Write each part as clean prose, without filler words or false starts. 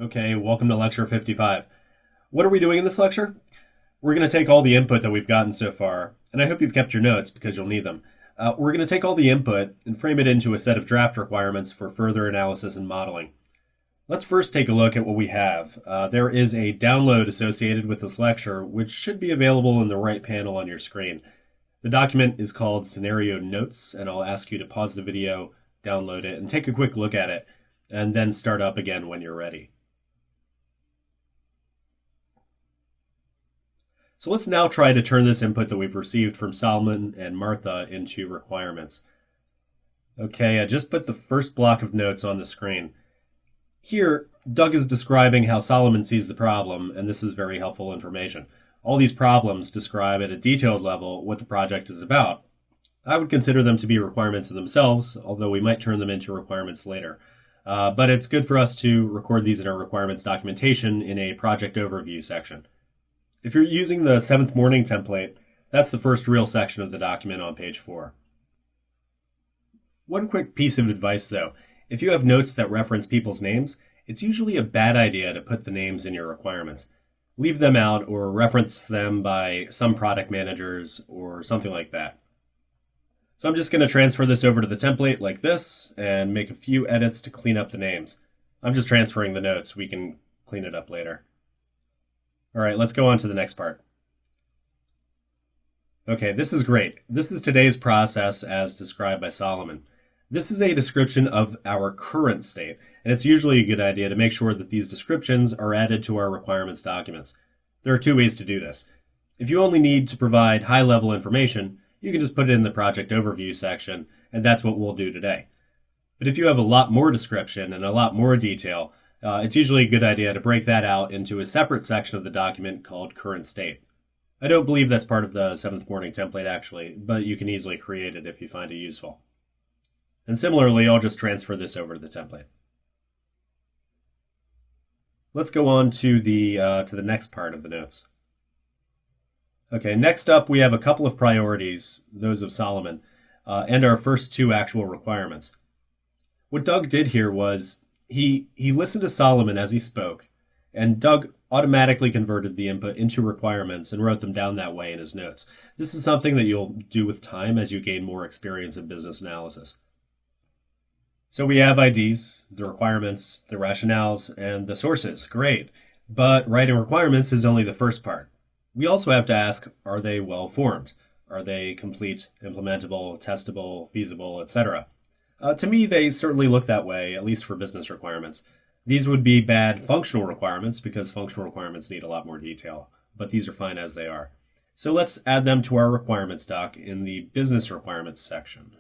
Okay, welcome to lecture 55. What are we doing in this lecture? We're going to take all the input that we've gotten so far, and I hope you've kept your notes because you'll need them. We're going to take all the input and frame it into a set of draft requirements for further analysis and modeling. Let's first take a look at what we have. There is a download associated with this lecture, which should be available in the right panel on your screen. The document is called Scenario Notes, and I'll ask you to pause the video, download it, and take a quick look at it, and then start up again when you're ready. So let's now try to turn this input that we've received from Solomon and Martha into requirements. Okay, I just put the first block of notes on the screen. Here, Doug is describing how Solomon sees the problem, and this is very helpful information. All these problems describe at a detailed level what the project is about. I would consider them to be requirements in themselves, although we might turn them into requirements later. But it's good for us to record these in our requirements documentation in a project overview section. If you're using the 7th morning template, that's the first real section of the document on page 4. One quick piece of advice, though. If you have notes that reference people's names, it's usually a bad idea to put the names in your requirements. Leave them out or reference them by some product managers or something like that. So I'm just going to transfer this over to the template like this and make a few edits to clean up the names. I'm just transferring the notes. We can clean it up later. All right, let's go on to the next part. Okay, this is great. This is today's process as described by Solomon. This is a description of our current state, and it's usually a good idea to make sure that these descriptions are added to our requirements documents. There are two ways to do this. If you only need to provide high-level information, you can just put it in the project overview section, and that's what we'll do today. But if you have a lot more description and a lot more detail, it's usually a good idea to break that out into a separate section of the document called current state. I don't believe that's part of the 7th morning template actually, but you can easily create it if you find it useful. And similarly, I'll just transfer this over to the template. Let's go on to the next part of the notes. Okay, next up we have a couple of priorities, those of Solomon, and our first two actual requirements. What Doug did here was he listened to Solomon as he spoke, and Doug automatically converted the input into requirements and wrote them down that way in his notes. This is something that you'll do with time as you gain more experience in business analysis. So we have IDs, the requirements, the rationales, and the sources. Great. But writing requirements is only the first part. We also have to ask, are they well formed? Are they complete, implementable, testable, feasible, etc.? To me, they certainly look that way, at least for business requirements. These would be bad functional requirements because functional requirements need a lot more detail, but these are fine as they are. So let's add them to our requirements doc in the business requirements section.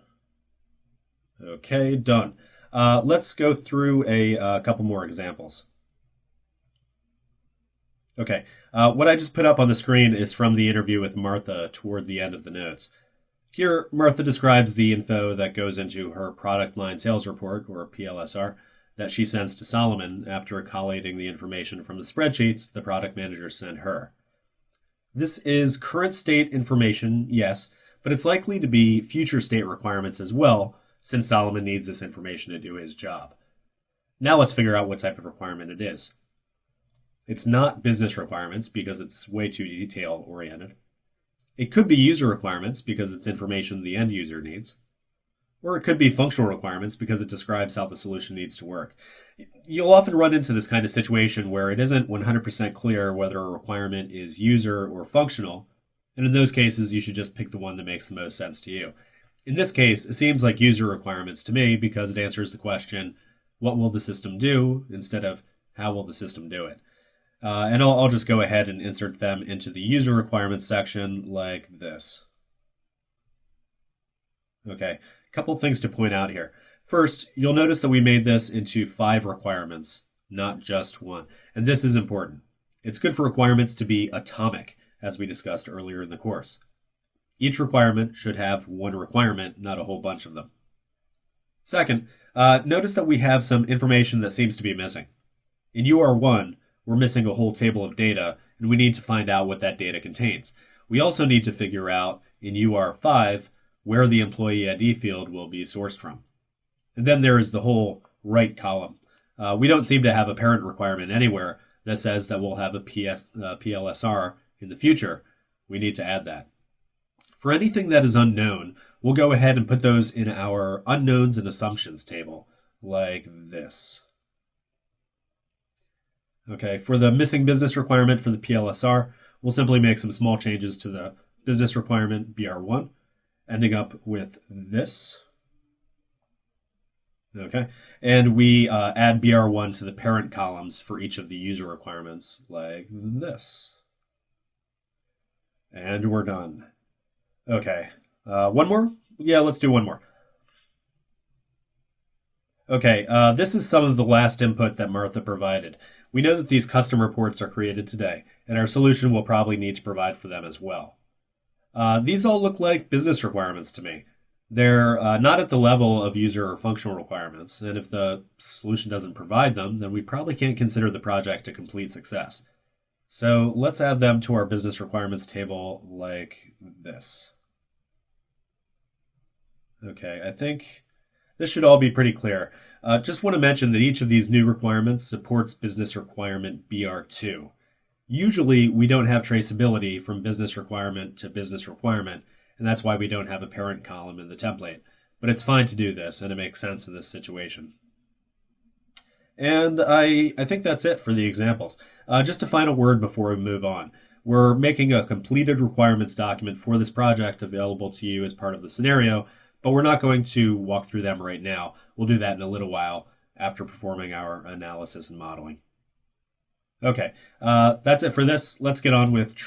Okay, done. Let's go through a couple more examples. Okay, what I just put up on the screen is from the interview with Martha toward the end of the notes. Here, Martha describes the info that goes into her product line sales report, or PLSR, that she sends to Solomon after collating the information from the spreadsheets the product manager sent her. This is current state information, yes, but it's likely to be future state requirements as well, since Solomon needs this information to do his job. Now let's figure out what type of requirement it is. It's not business requirements because it's way too detail-oriented. It could be user requirements because it's information the end user needs. Or it could be functional requirements because it describes how the solution needs to work. You'll often run into this kind of situation where it isn't 100% clear whether a requirement is user or functional, and in those cases you should just pick the one that makes the most sense to you. In this case, it seems like user requirements to me because it answers the question, what will the system do, instead of how will the system do it. And I'll just go ahead and insert them into the user requirements section like this. Okay, a couple things to point out here. First, you'll notice that we made this into 5 requirements, not just one. And this is important. It's good for requirements to be atomic, as we discussed earlier in the course. Each requirement should have one requirement, not a whole bunch of them. Second, notice that we have some information that seems to be missing. In UR1, we're missing a whole table of data, and we need to find out what that data contains. We also need to figure out, in UR5, where the employee ID field will be sourced from. And then there is the whole right column. We don't seem to have a parent requirement anywhere that says that we'll have a PLSR in the future. We need to add that. For anything that is unknown, we'll go ahead and put those in our unknowns and assumptions table, like this. Okay, for the missing business requirement for the PLSR, we'll simply make some small changes to the business requirement BR1, ending up with this. Okay, and we add BR1 to the parent columns for each of the user requirements, like this. And we're done. Okay, one more? Yeah, let's do one more. Okay, this is some of the last input that Martha provided. We know that these custom reports are created today, and our solution will probably need to provide for them as well. These all look like business requirements to me. They're not at the level of user or functional requirements, and if the solution doesn't provide them, then we probably can't consider the project a complete success. So let's add them to our business requirements table like this. Okay, I think this should all be pretty clear. Just want to mention that each of these new requirements supports business requirement BR2. Usually, we don't have traceability from business requirement to business requirement, and that's why we don't have a parent column in the template. But it's fine to do this, and it makes sense in this situation. And I think that's it for the examples. Just a final word before we move on. We're making a completed requirements document for this project available to you as part of the scenario, but we're not going to walk through them right now. We'll do that in a little while after performing our analysis and modeling. Okay, that's it for this. Let's get on with